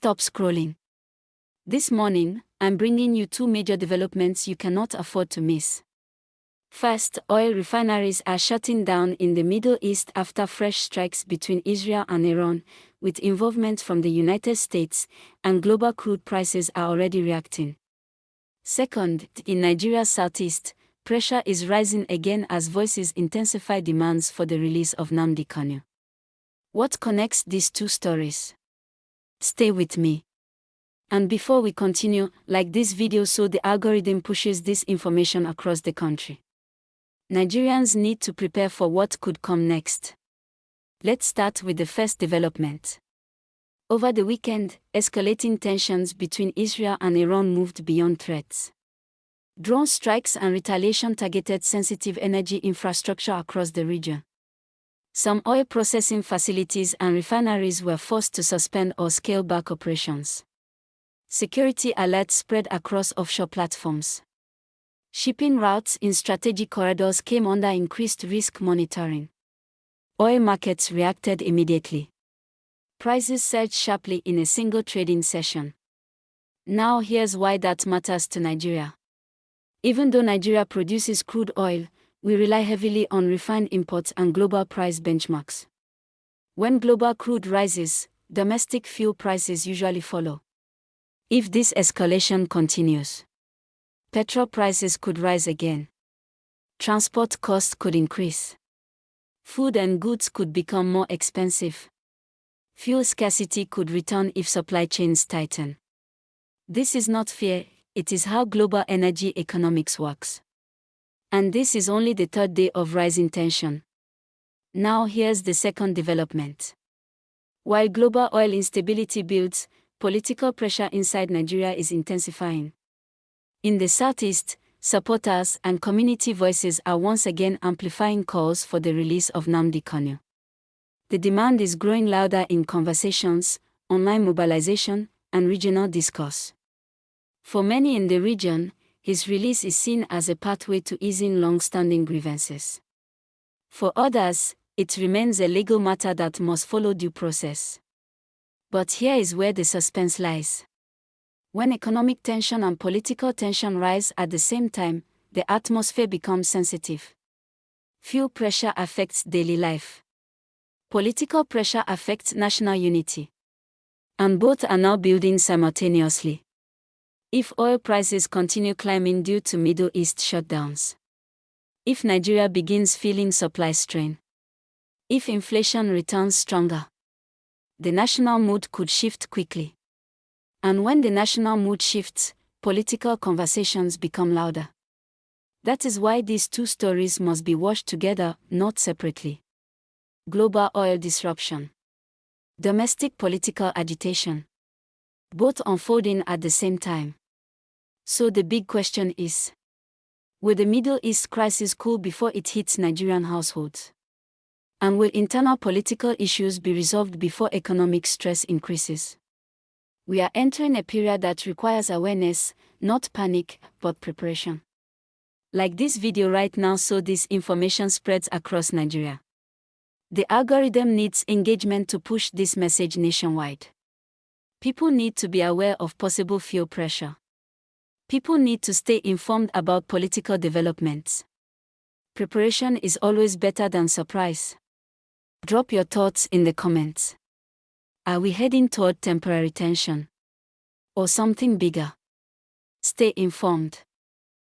stop scrolling. This morning, I'm bringing you two major developments you cannot afford to miss. First, oil refineries are shutting down in the Middle East after fresh strikes between Israel and Iran, with involvement from the United States, and global crude prices are already reacting. Second, in Nigeria's southeast, pressure is rising again as voices intensify demands for the release of Nnamdi Kanu. What connects these two stories? Stay with me. And before we continue, like this video so the algorithm pushes this information across the country. Nigerians need to prepare for what could come next. Let's start with the first development. Over the weekend, escalating tensions between Israel and Iran moved beyond threats. Drone strikes and retaliation targeted sensitive energy infrastructure across the region. Some oil processing facilities and refineries were forced to suspend or scale back operations. Security alerts spread across offshore platforms. Shipping routes in strategic corridors came under increased risk monitoring. Oil markets reacted immediately. Prices surged sharply in a single trading session. Now here's why that matters to Nigeria. Even though Nigeria produces crude oil, we rely heavily on refined imports and global price benchmarks. When global crude rises, domestic fuel prices usually follow. If this escalation continues, petrol prices could rise again. Transport costs could increase. Food and goods could become more expensive. Fuel scarcity could return if supply chains tighten. This is not fear, it is how global energy economics works. And this is only the third day of rising tension. Now here's the second development. While global oil instability builds, political pressure inside Nigeria is intensifying. In the southeast, supporters and community voices are once again amplifying calls for the release of Nnamdi Kanu. The demand is growing louder in conversations, online mobilization, and regional discourse. For many in the region, his release is seen as a pathway to easing long-standing grievances. For others, it remains a legal matter that must follow due process. But here is where the suspense lies. When economic tension and political tension rise at the same time, the atmosphere becomes sensitive. Fuel pressure affects daily life. Political pressure affects national unity. And both are now building simultaneously. If oil prices continue climbing due to Middle East shutdowns. If Nigeria begins feeling supply strain. If inflation returns stronger. The national mood could shift quickly. And when the national mood shifts, political conversations become louder. That is why these two stories must be watched together, not separately. Global oil disruption. Domestic political agitation. Both unfolding at the same time. So the big question is, will the Middle East crisis cool before it hits Nigerian households? And will internal political issues be resolved before economic stress increases? We are entering a period that requires awareness, not panic, but preparation. Like this video right now so this information spreads across Nigeria. The algorithm needs engagement to push this message nationwide. People need to be aware of possible fuel pressure. People need to stay informed about political developments. Preparation is always better than surprise. Drop your thoughts in the comments. Are we heading toward temporary tension? Or something bigger? Stay informed.